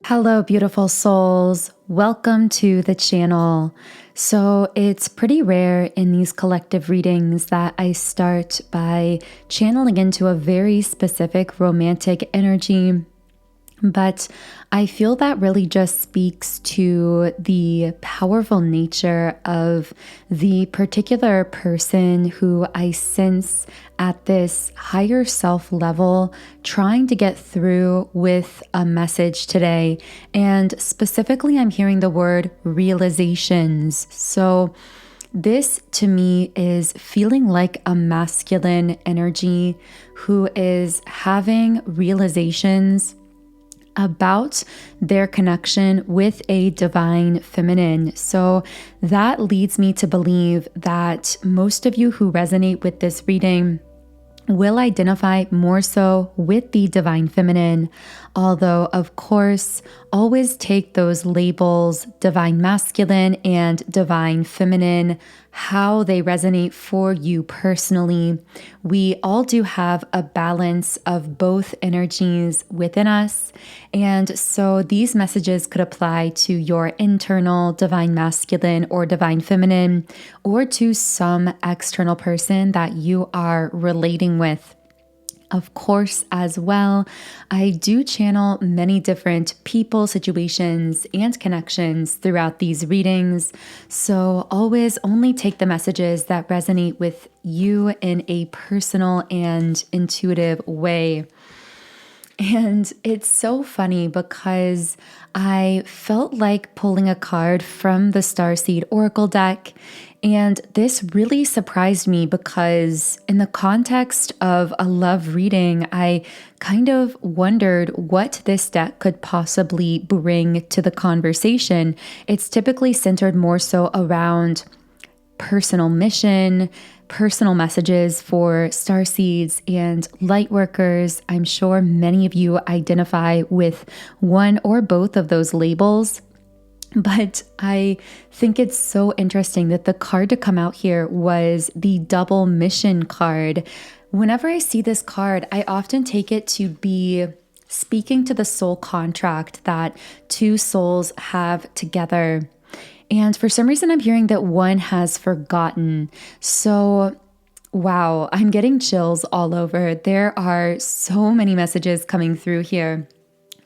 Hello, beautiful souls. Welcome to the channel. So it's pretty rare in these collective readings that I start by channeling into a very specific romantic energy. But I feel that really just speaks to the powerful nature of the particular person who I sense at this higher self level trying to get through with a message today. And specifically, I'm hearing the word realizations. So this to me is feeling like a masculine energy who is having realizations about their connection with a divine feminine. So that leads me to believe that most of you who resonate with this reading will identify more so with the divine feminine, although of course, always take those labels, divine masculine and divine feminine, how they resonate for you personally. We all do have a balance of both energies within us. And so these messages could apply to your internal divine masculine or divine feminine, or to some external person that you are relating with. Of course, as well, I do channel many different people, situations, and connections throughout these readings. So always only take the messages that resonate with you in a personal and intuitive way. And it's so funny because I felt like pulling a card from the Starseed Oracle deck. And this really surprised me because in the context of a love reading, I kind of wondered what this deck could possibly bring to the conversation. It's typically centered more so around personal mission, personal messages for starseeds and light workers. I'm sure many of you identify with one or both of those labels. But I think it's so interesting that the card to come out here was the double mission card. Whenever I see this card, I often take it to be speaking to the soul contract that two souls have together. And for some reason, I'm hearing that one has forgotten. So, wow, I'm getting chills all over. There are so many messages coming through here.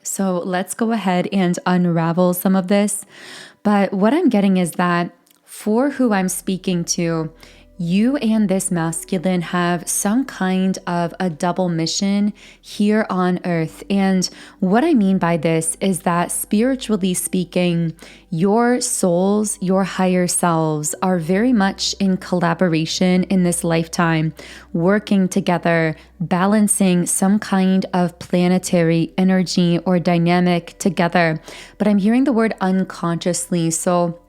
So let's go ahead and unravel some of this. But what I'm getting is that for who I'm speaking to, you and this masculine have some kind of a double mission here on earth. And what I mean by this is that spiritually speaking, your souls, your higher selves are very much in collaboration in this lifetime, working together, balancing some kind of planetary energy or dynamic together. But I'm hearing the word unconsciously. So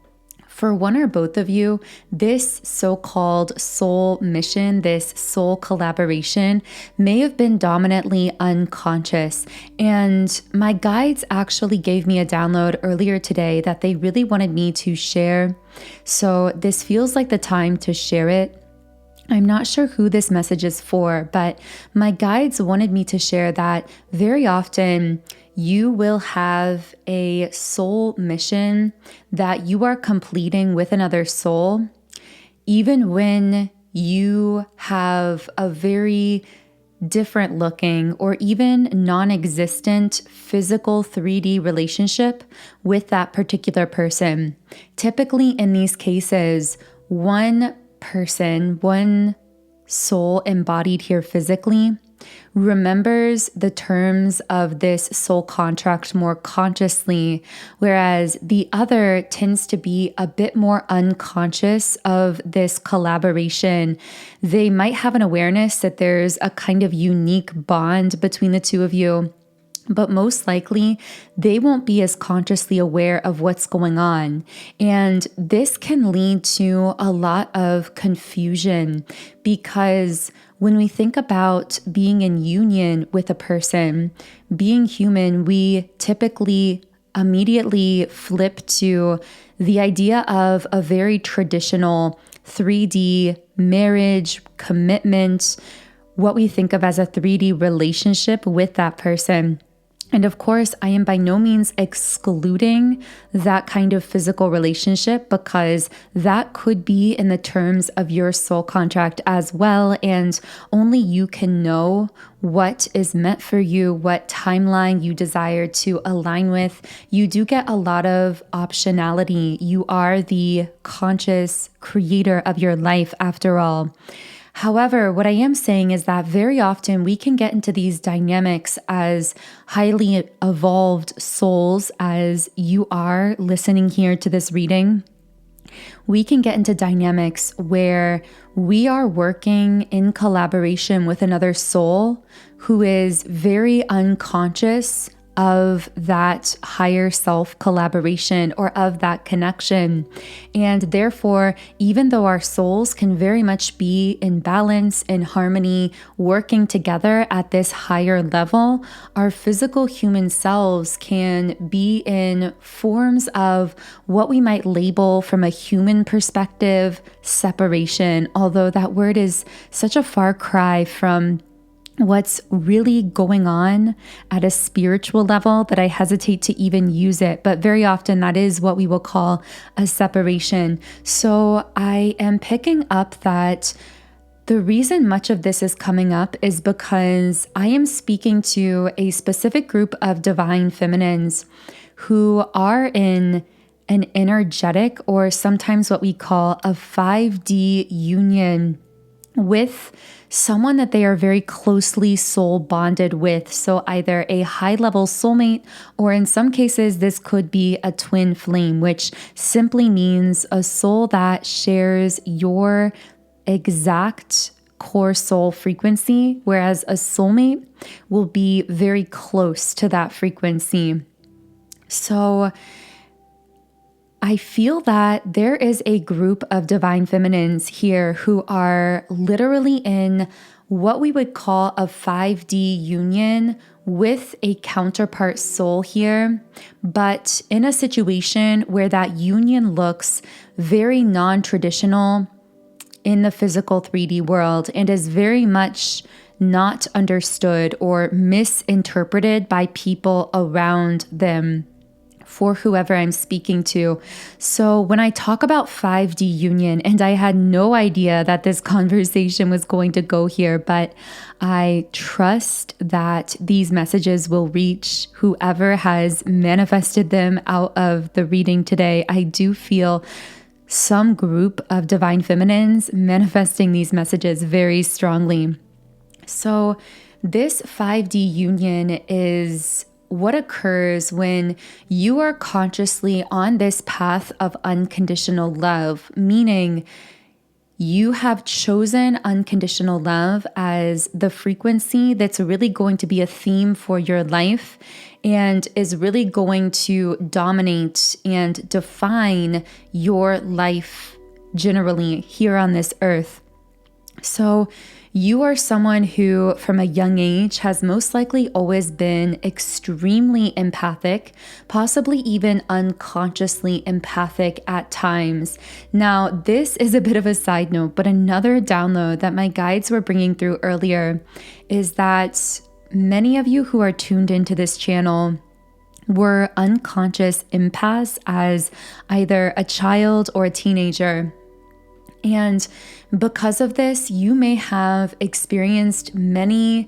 for one or both of you, this so-called soul mission, this soul collaboration may have been dominantly unconscious. And my guides actually gave me a download earlier today that they really wanted me to share. So this feels like the time to share it. I'm not sure who this message is for, but my guides wanted me to share that very often you will have a soul mission that you are completing with another soul, even when you have a very different looking or even non-existent physical 3D relationship with that particular person. Typically in these cases, one person, one soul embodied here physically, remembers the terms of this soul contract more consciously, whereas the other tends to be a bit more unconscious of this collaboration. They might have an awareness that there's a kind of unique bond between the two of you, but most likely they won't be as consciously aware of what's going on. And this can lead to a lot of confusion because when we think about being in union with a person, being human, we typically immediately flip to the idea of a very traditional 3D marriage, commitment, what we think of as a 3D relationship with that person. And of course, I am by no means excluding that kind of physical relationship, because that could be in the terms of your soul contract as well. And only you can know what is meant for you, what timeline you desire to align with. You do get a lot of optionality. You are the conscious creator of your life after all. However, what I am saying is that very often we can get into these dynamics as highly evolved souls, as you are listening here to this reading. We can get into dynamics where we are working in collaboration with another soul who is very unconscious of that higher self collaboration or of that connection. And therefore, even though our souls can very much be in balance, in harmony, working together at this higher level, our physical human selves can be in forms of what we might label from a human perspective, separation, although that word is such a far cry from what's really going on at a spiritual level that I hesitate to even use it. But very often that is what we will call a separation. So I am picking up that the reason much of this is coming up is because I am speaking to a specific group of divine feminines who are in an energetic, or sometimes what we call a 5D union with someone that they are very closely soul bonded with. So either a high level soulmate, or in some cases, this could be a twin flame, which simply means a soul that shares your exact core soul frequency, whereas a soulmate will be very close to that frequency. So I feel that there is a group of divine feminines here who are literally in what we would call a 5D union with a counterpart soul here, but in a situation where that union looks very non-traditional in the physical 3D world and is very much not understood or misinterpreted by people around them, for whoever I'm speaking to. So when I talk about 5D union, and I had no idea that this conversation was going to go here, but I trust that these messages will reach whoever has manifested them out of the reading today. I do feel some group of divine feminines manifesting these messages very strongly. So this 5D union is what occurs when you are consciously on this path of unconditional love, meaning you have chosen unconditional love as the frequency that's really going to be a theme for your life and is really going to dominate and define your life generally here on this earth. So you are someone who, from a young age, has most likely always been extremely empathic, possibly even unconsciously empathic at times. Now, this is a bit of a side note, but another download that my guides were bringing through earlier is that many of you who are tuned into this channel were unconscious empaths as either a child or a teenager. And because of this, you may have experienced many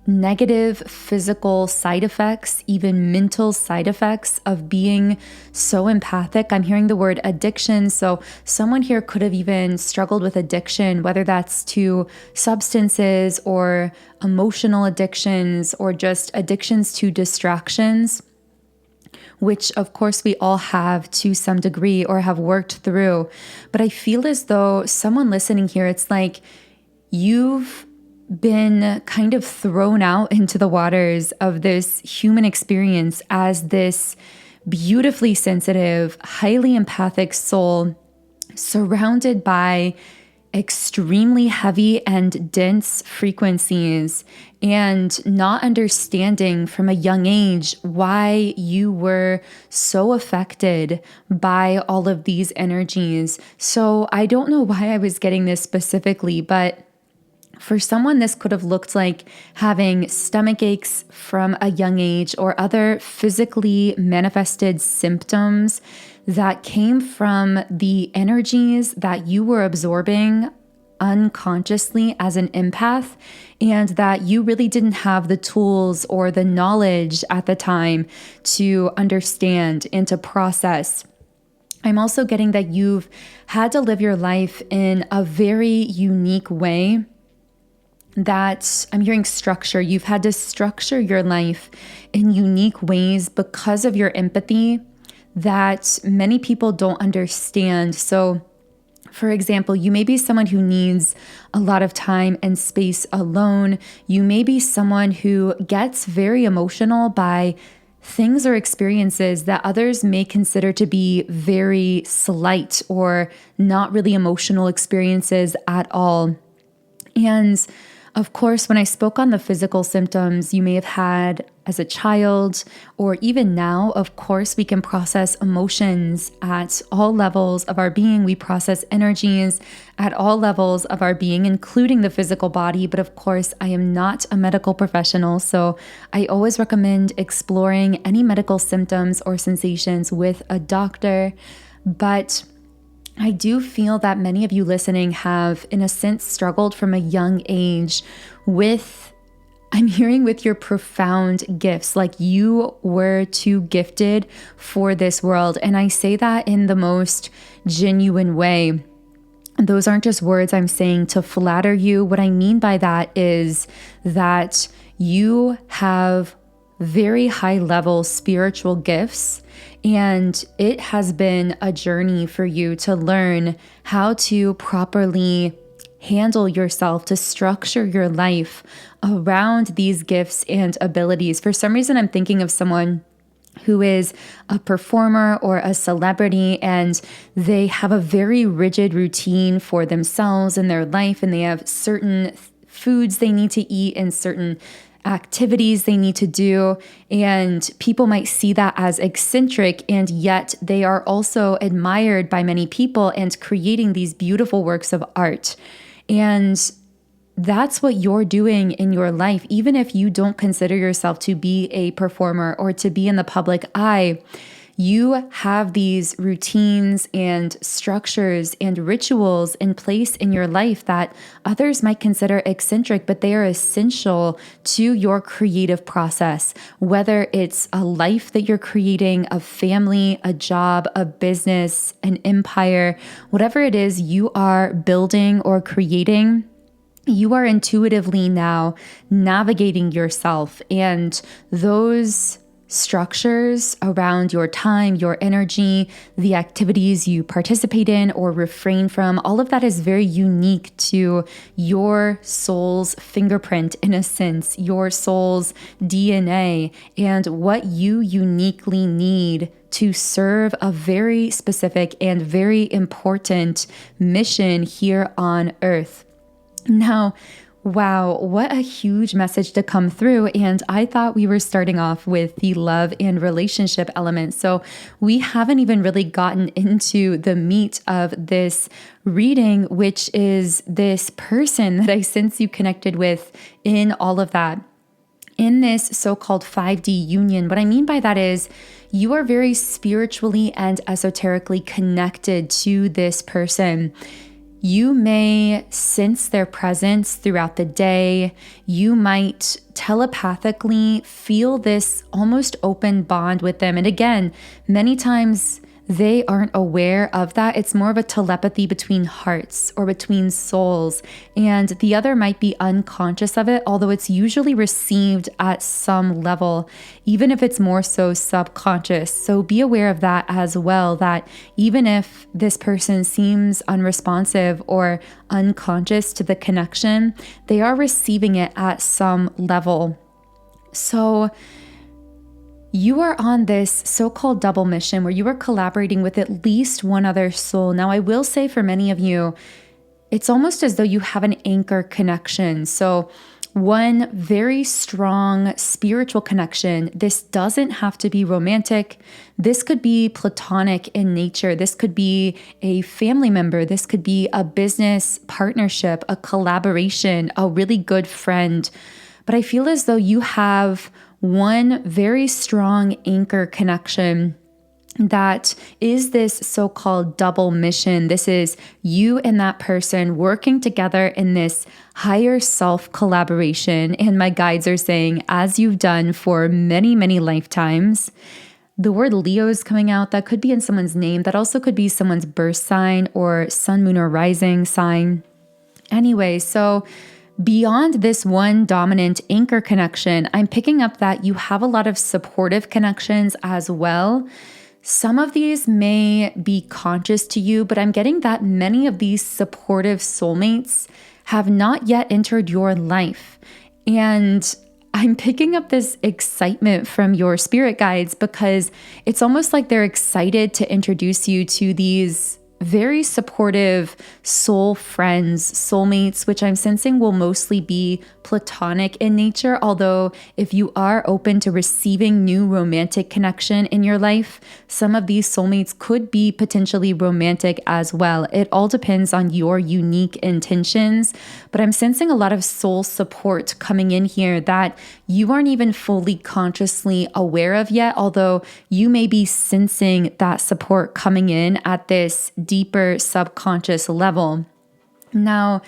negative physical side effects, even mental side effects of being so empathic. I'm hearing the word addiction. So someone here could have even struggled with addiction, whether that's to substances or emotional addictions or just addictions to distractions, which of course we all have to some degree or have worked through. But I feel as though someone listening here, it's like you've been kind of thrown out into the waters of this human experience as this beautifully sensitive, highly empathic soul surrounded by extremely heavy and dense frequencies, and not understanding from a young age why you were so affected by all of these energies. So I don't know why I was getting this specifically, but For someone, this could have looked like having stomach aches from a young age or other physically manifested symptoms that came from the energies that you were absorbing unconsciously as an empath, and that you really didn't have the tools or the knowledge at the time to understand and to process. I'm also getting that you've had to live your life in a very unique way. That I'm hearing structure. You've had to structure your life in unique ways because of your empathy that many people don't understand. So, for example, you may be someone who needs a lot of time and space alone. You may be someone who gets very emotional by things or experiences that others may consider to be very slight or not really emotional experiences at all. And of course, when I spoke on the physical symptoms you may have had as a child or even now, of course, we can process emotions at all levels of our being. We process energies at all levels of our being, including the physical body. But of course, I am not a medical professional, so I always recommend exploring any medical symptoms or sensations with a doctor. But I do feel that many of you listening have, in a sense, struggled from a young age with, I'm hearing, with your profound gifts, like you were too gifted for this world. And I say that in the most genuine way. Those aren't just words I'm saying to flatter you. What I mean by that is that you have very high level spiritual gifts, and it has been a journey for you to learn how to properly handle yourself, to structure your life around these gifts and abilities. For some reason, I'm thinking of someone who is a performer or a celebrity, and they have a very rigid routine for themselves and their life, and they have certain foods they need to eat and certain activities they need to do, and people might see that as eccentric, and yet they are also admired by many people and creating these beautiful works of art. And that's what you're doing in your life, even if you don't consider yourself to be a performer or to be in the public eye. You have these routines and structures and rituals in place in your life that others might consider eccentric, but they are essential to your creative process. Whether it's a life that you're creating, a family, a job, a business, an empire, whatever it is you are building or creating, you are intuitively now navigating yourself, and those structures around your time, your energy, the activities you participate in or refrain from, all of that is very unique to your soul's fingerprint, in a sense, your soul's DNA, and what you uniquely need to serve a very specific and very important mission here on Earth. Now, wow, what a huge message to come through. And I thought we were starting off with the love and relationship element. So we haven't even really gotten into the meat of this reading, which is this person that I sense you connected with in all of that. In this so-called 5D union, what I mean by that is you are very spiritually and esoterically connected to this person. You may sense their presence throughout the day. You might telepathically feel this almost open bond with them. And again, many times they aren't aware of that. It's more of a telepathy between hearts or between souls, and the other might be unconscious of it, although it's usually received at some level, even if it's more so subconscious. So be aware of that as well, that even if this person seems unresponsive or unconscious to the connection, they are receiving it at some level. So you are on this so-called double mission where you are collaborating with at least one other soul. Now, I will say for many of you, it's almost as though you have an anchor connection. So one very strong spiritual connection. This doesn't have to be romantic. This could be platonic in nature. This could be a family member. This could be a business partnership, a collaboration, a really good friend. But I feel as though you have one very strong anchor connection that is this so-called double mission. This is you and that person working together in this higher self collaboration. And my guides are saying, as you've done for many, many lifetimes. The word Leo is coming out. That could be in someone's name. That also could be someone's birth sign or sun, moon, or rising sign. Anyway, so beyond this one dominant anchor connection, I'm picking up that you have a lot of supportive connections as well. Some of these may be conscious to you, but I'm getting that many of these supportive soulmates have not yet entered your life. And I'm picking up this excitement from your spirit guides because it's almost like they're excited to introduce you to these very supportive soul friends, soulmates, which I'm sensing will mostly be platonic in nature. Although if you are open to receiving new romantic connection in your life, some of these soulmates could be potentially romantic as well. It all depends on your unique intentions, but I'm sensing a lot of soul support coming in here that you aren't even fully consciously aware of yet, although you may be sensing that support coming in at this deeper subconscious level. Now,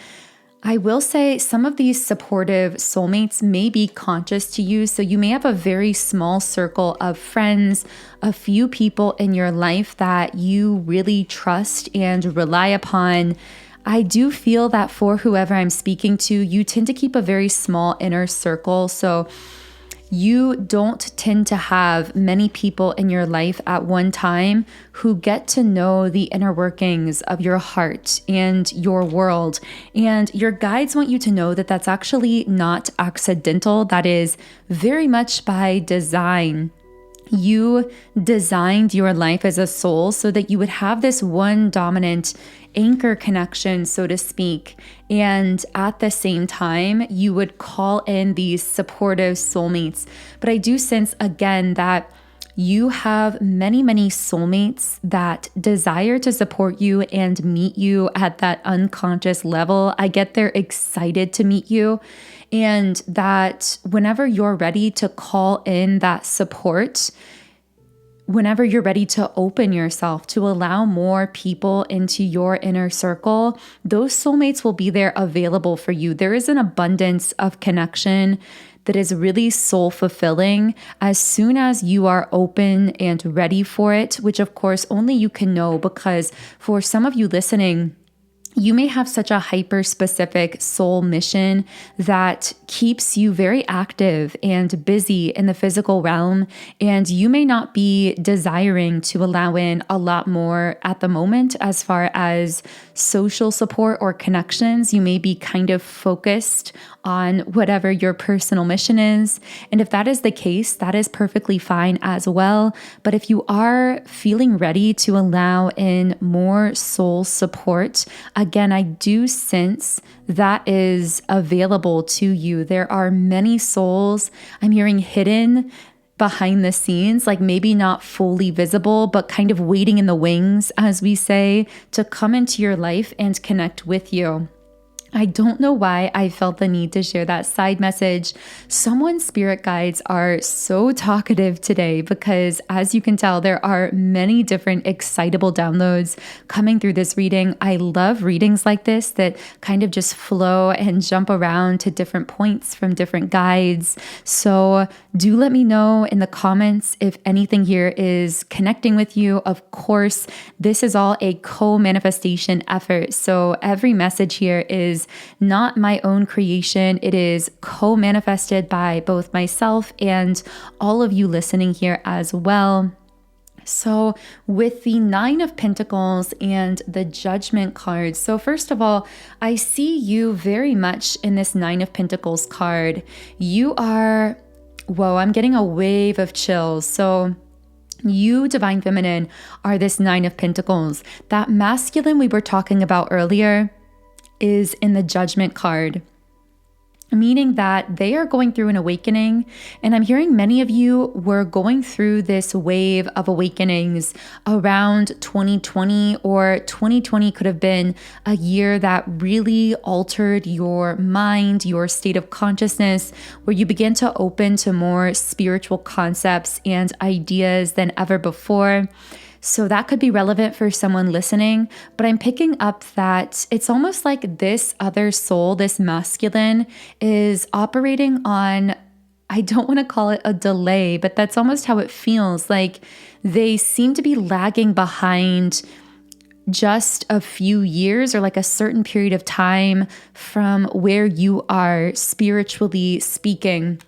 I will say some of these supportive soulmates may be conscious to you. So you may have a very small circle of friends, a few people in your life that you really trust and rely upon. I do feel that for whoever I'm speaking to, you tend to keep a very small inner circle. So you don't tend to have many people in your life at one time who get to know the inner workings of your heart and your world. And your guides want you to know that that's actually not accidental. That is very much by design. You designed your life as a soul so that you would have this one dominant anchor connection, so to speak. And at the same time, you would call in these supportive soulmates. But I do sense again that you have many, many soulmates that desire to support you and meet you at that unconscious level. I get they're excited to meet you. And that whenever you're ready to call in that support, whenever you're ready to open yourself to allow more people into your inner circle, those soulmates will be there available for you. There is an abundance of connection that is really soul fulfilling as soon as you are open and ready for it, which of course only you can know, because for some of you listening, you may have such a hyper-specific soul mission that keeps you very active and busy in the physical realm, and you may not be desiring to allow in a lot more at the moment as far as social support or connections. You may be kind of focused on whatever your personal mission is. And if that is the case, that is perfectly fine as well. But if you are feeling ready to allow in more soul support, again, I do sense that is available to you. There are many souls I'm hearing hidden behind the scenes, like maybe not fully visible, but kind of waiting in the wings, as we say, to come into your life and connect with you. I don't know why I felt the need to share that side message. Someone's spirit guides are so talkative today because, as you can tell, there are many different excitable downloads coming through this reading. I love readings like this that kind of just flow and jump around to different points from different guides. So do let me know in the comments if anything here is connecting with you. Of course, this is all a co-manifestation effort. So every message here is not my own creation. It is co-manifested by both myself and all of you listening here as well. So with the 9 of Pentacles and the Judgment card, so first of all, I see you very much in this 9 of Pentacles card. You are, whoa, I'm getting a wave of chills. So you, Divine Feminine, are this 9 of Pentacles. That masculine we were talking about earlier is in the Judgment card. meaning that they are going through an awakening. And I'm hearing many of you were going through this wave of awakenings around 2020, or 2020 could have been a year that really altered your mind, your state of consciousness, where you begin to open to more spiritual concepts and ideas than ever before. So that could be relevant for someone listening, but I'm picking up that it's almost like this other soul, this masculine, is operating on, I don't want to call it a delay, but that's almost how it feels. Like they seem to be lagging behind just a few years, or like a certain period of time from where you are spiritually speaking.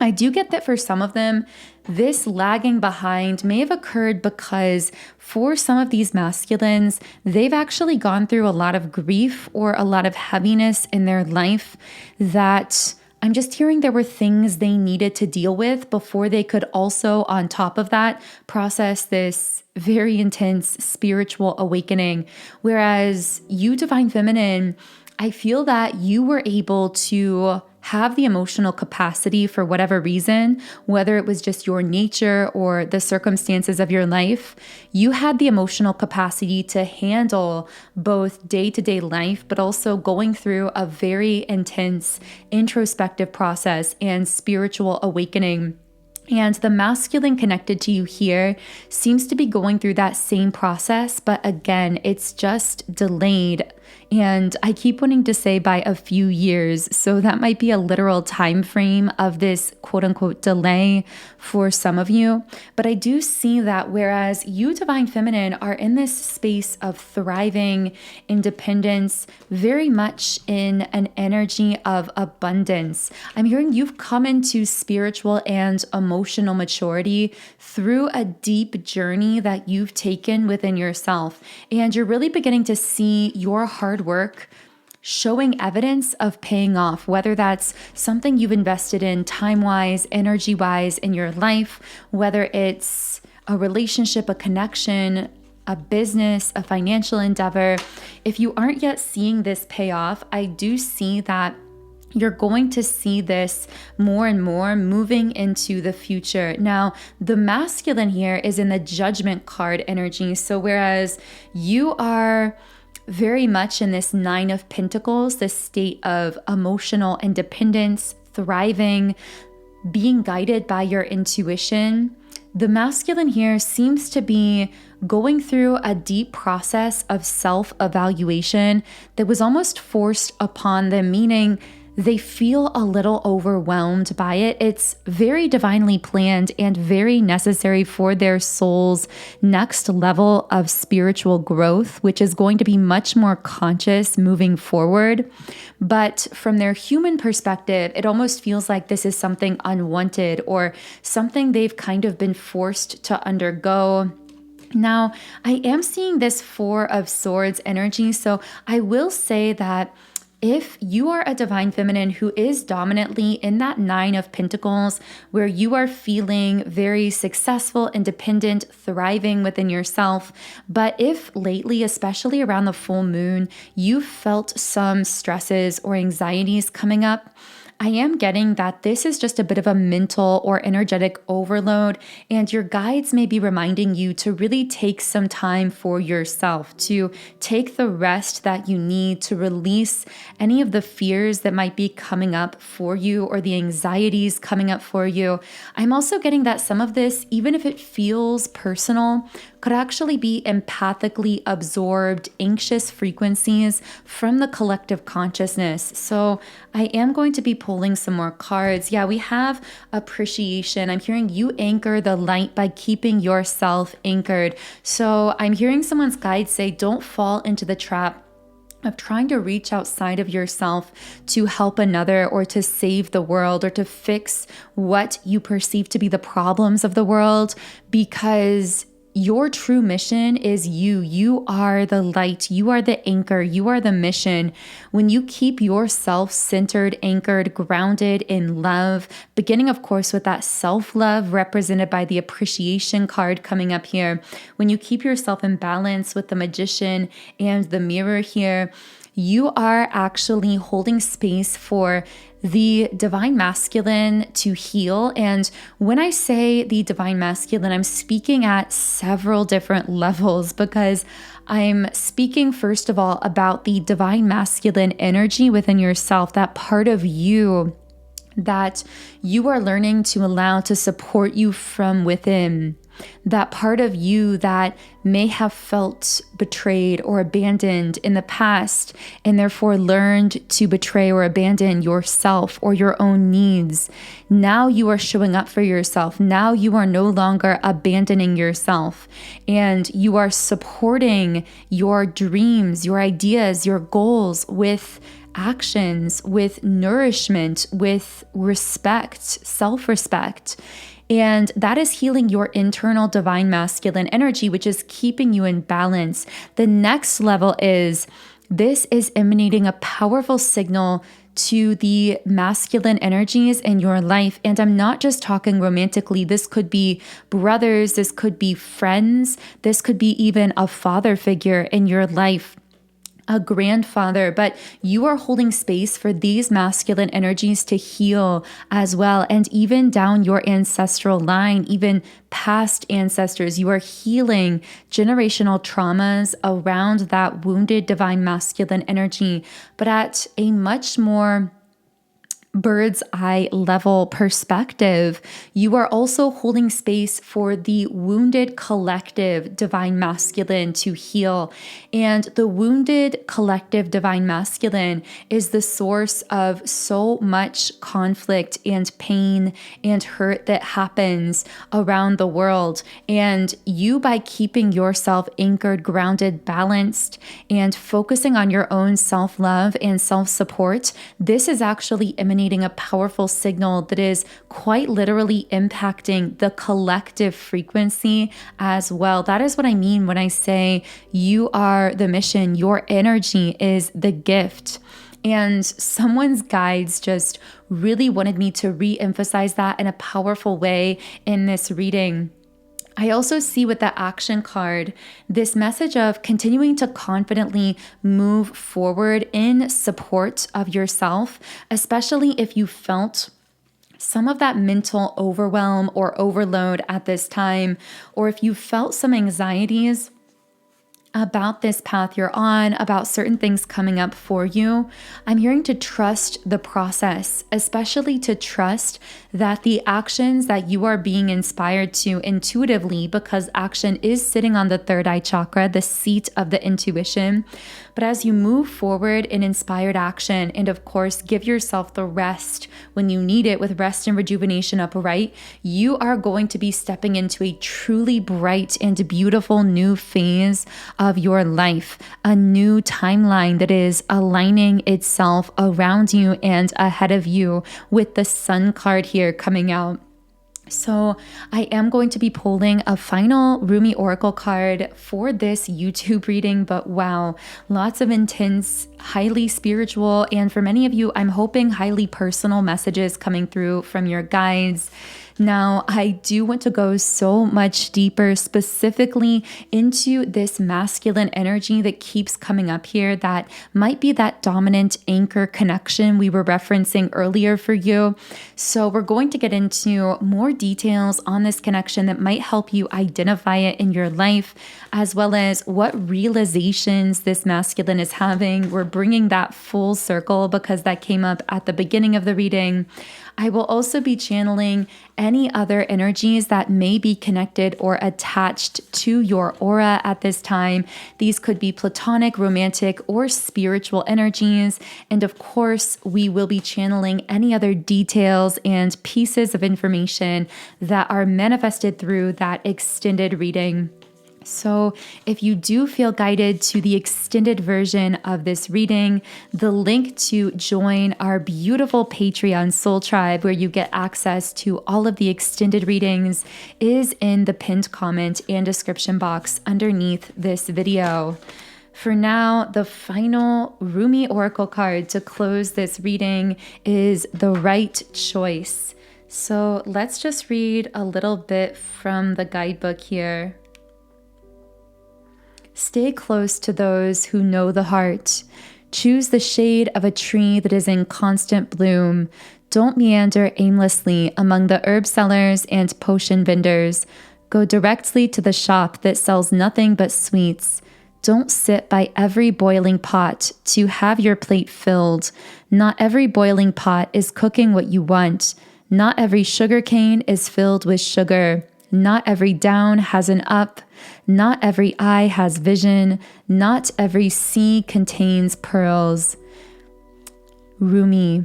I do get that for some of them, this lagging behind may have occurred because for some of these masculines, they've actually gone through a lot of grief or a lot of heaviness in their life that I'm just hearing there were things they needed to deal with before they could also, on top of that, process this very intense spiritual awakening. Whereas you, Divine Feminine, I feel that you were able to have the emotional capacity for whatever reason, whether it was just your nature or the circumstances of your life. You had the emotional capacity to handle both day-to-day life, but also going through a very intense introspective process and spiritual awakening. And the masculine connected to you here seems to be going through that same process, but again, it's just delayed. And I keep wanting to say by a few years, so that might be a literal time frame of this quote unquote delay for some of you. But I do see that whereas you, Divine Feminine, are in this space of thriving, independence, very much in an energy of abundance. I'm hearing you've come into spiritual and emotional maturity through a deep journey that you've taken within yourself. And you're really beginning to see your hard work showing evidence of paying off, whether that's something you've invested in time-wise, energy-wise in your life, whether it's a relationship, a connection, a business, a financial endeavor. If you aren't yet seeing this pay off, I do see that you're going to see this more and more moving into the future. Now, the masculine here is in the Judgment card energy. So whereas you are very much in this Nine of Pentacles, this state of emotional independence, thriving, being guided by your intuition, the masculine here seems to be going through a deep process of self-evaluation that was almost forced upon them, meaning they feel a little overwhelmed by it. It's very divinely planned and very necessary for their soul's next level of spiritual growth, which is going to be much more conscious moving forward. But from their human perspective, it almost feels like this is something unwanted or something they've kind of been forced to undergo. Now, I am seeing this Four of Swords energy, so I will say that if you are a Divine Feminine who is dominantly in that Nine of Pentacles, where you are feeling very successful, independent, thriving within yourself, but if lately, especially around the full moon, you felt some stresses or anxieties coming up, I am getting that this is just a bit of a mental or energetic overload, and your guides may be reminding you to really take some time for yourself, to take the rest that you need to release any of the fears that might be coming up for you or the anxieties coming up for you. I'm also getting that some of this, even if it feels personal, could actually be empathically absorbed anxious frequencies from the collective consciousness. So I am going to be pulling some more cards. Yeah, we have appreciation. I'm hearing you anchor the light by keeping yourself anchored. So I'm hearing someone's guide say, don't fall into the trap of trying to reach outside of yourself to help another or to save the world or to fix what you perceive to be the problems of the world, because your true mission is you. You are the light. You are the anchor. You are the mission. When you keep yourself centered, anchored, grounded in love, beginning, of course, with that self-love represented by the appreciation card coming up here. When you keep yourself in balance with the Magician and the Mirror here, you are actually holding space for the divine masculine to heal. And when I say the divine masculine, I'm speaking at several different levels, because I'm speaking, first of all, about the divine masculine energy within yourself, that part of you that you are learning to allow to support you from within. That part of you that may have felt betrayed or abandoned in the past, and therefore learned to betray or abandon yourself or your own needs. Now you are showing up for yourself. Now you are no longer abandoning yourself, and you are supporting your dreams, your ideas, your goals with actions, with nourishment, with respect, self-respect. And that is healing your internal divine masculine energy, which is keeping you in balance. The next level is, this is emanating a powerful signal to the masculine energies in your life. And I'm not just talking romantically. This could be brothers, this could be friends, this could be even a father figure in your life, a grandfather, but you are holding space for these masculine energies to heal as well. And even down your ancestral line, even past ancestors, you are healing generational traumas around that wounded divine masculine energy, but at a much more bird's eye level perspective. You are also holding space for the wounded collective divine masculine to heal. And the wounded collective divine masculine is the source of so much conflict and pain and hurt that happens around the world. And you, by keeping yourself anchored, grounded, balanced, and focusing on your own self-love and self-support, this is actually emanating a powerful signal that is quite literally impacting the collective frequency as well. That is what I mean when I say you are the mission, your energy is the gift. And someone's guides just really wanted me to re-emphasize that in a powerful way in this reading. I also see with the action card, this message of continuing to confidently move forward in support of yourself, especially if you felt some of that mental overwhelm or overload at this time, or if you felt some anxieties about this path you're on, about certain things coming up for you. I'm hearing to trust the process, especially to trust that the actions that you are being inspired to intuitively, because action is sitting on the third eye chakra, the seat of the intuition. But as you move forward in inspired action, and of course, give yourself the rest when you need it, with rest and rejuvenation upright, you are going to be stepping into a truly bright and beautiful new phase of your life, a new timeline that is aligning itself around you and ahead of you, with the Sun card here coming out. So I am going to be pulling a final Rumi Oracle card for this YouTube reading, but wow, lots of intense, highly spiritual, and for many of you, I'm hoping highly personal messages coming through from your guides. Now, I do want to go so much deeper, specifically into this masculine energy that keeps coming up here, that might be that dominant anchor connection we were referencing earlier for you. So we're going to get into more details on this connection that might help you identify it in your life, as well as what realizations this masculine is having. We're bringing that full circle because that came up at the beginning of the reading. I will also be channeling any other energies that may be connected or attached to your aura at this time. These could be platonic, romantic, or spiritual energies. And of course, we will be channeling any other details and pieces of information that are manifested through that extended reading. So if you do feel guided to the extended version of this reading, the link to join our beautiful Patreon Soul Tribe, where you get access to all of the extended readings, is in the pinned comment and description box underneath this video. For now, the final Rumi Oracle card to close this reading is the Right Choice. So let's just read a little bit from the guidebook here. Stay close to those who know the heart. Choose the shade of a tree that is in constant bloom. Don't meander aimlessly among the herb sellers and potion vendors. Go directly to the shop that sells nothing but sweets. Don't sit by every boiling pot to have your plate filled. Not every boiling pot is cooking what you want. Not every sugar cane is filled with sugar. Not every down has an up. Not every eye has vision. Not every sea contains pearls. Rumi.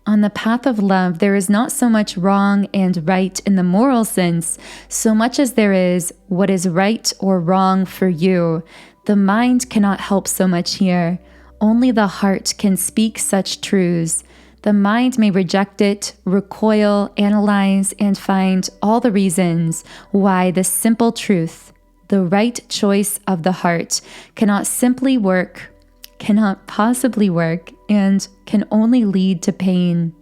On the path of love, there is not so much wrong and right in the moral sense, so much as there is what is right or wrong for you. The mind cannot help so much here. Only the heart can speak such truths. The mind may reject it, recoil, analyze, and find all the reasons why the simple truth, the right choice of the heart, cannot simply work, cannot possibly work, and can only lead to pain.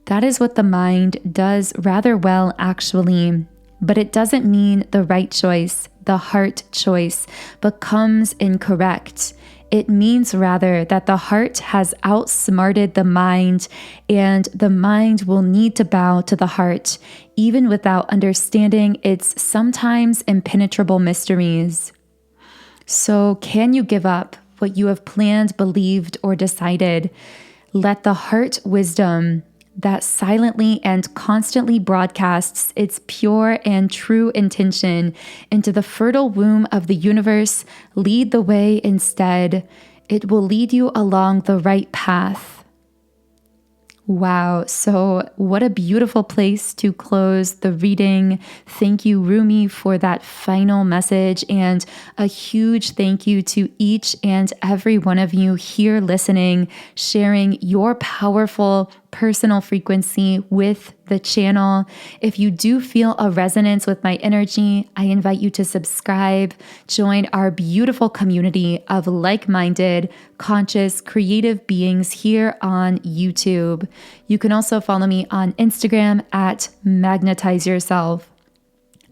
That is what the mind does rather well, actually. But it doesn't mean the right choice, the heart choice, becomes incorrect. It means rather that the heart has outsmarted the mind, and the mind will need to bow to the heart, even without understanding its sometimes impenetrable mysteries. So, can you give up what you have planned, believed, or decided? Let the heart wisdom that silently and constantly broadcasts its pure and true intention into the fertile womb of the universe lead the way instead. It will lead you along the right path. Wow, so what a beautiful place to close the reading. Thank you, Rumi, for that final message, and a huge thank you to each and every one of you here listening, sharing your powerful personal frequency with the channel. If you do feel a resonance with my energy, I invite you to subscribe, join our beautiful community of like-minded, conscious, creative beings here on YouTube. You can also follow me on Instagram at Magnetize Yourself.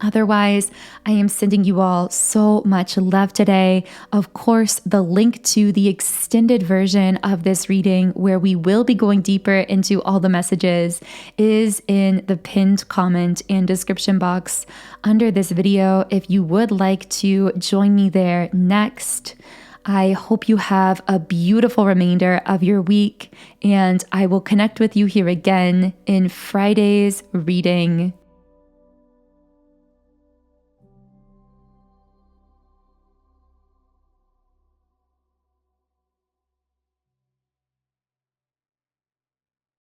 Otherwise, I am sending you all so much love today. Of course, the link to the extended version of this reading, where we will be going deeper into all the messages, is in the pinned comment and description box under this video if you would like to join me there next. I hope you have a beautiful remainder of your week, and I will connect with you here again in Friday's reading.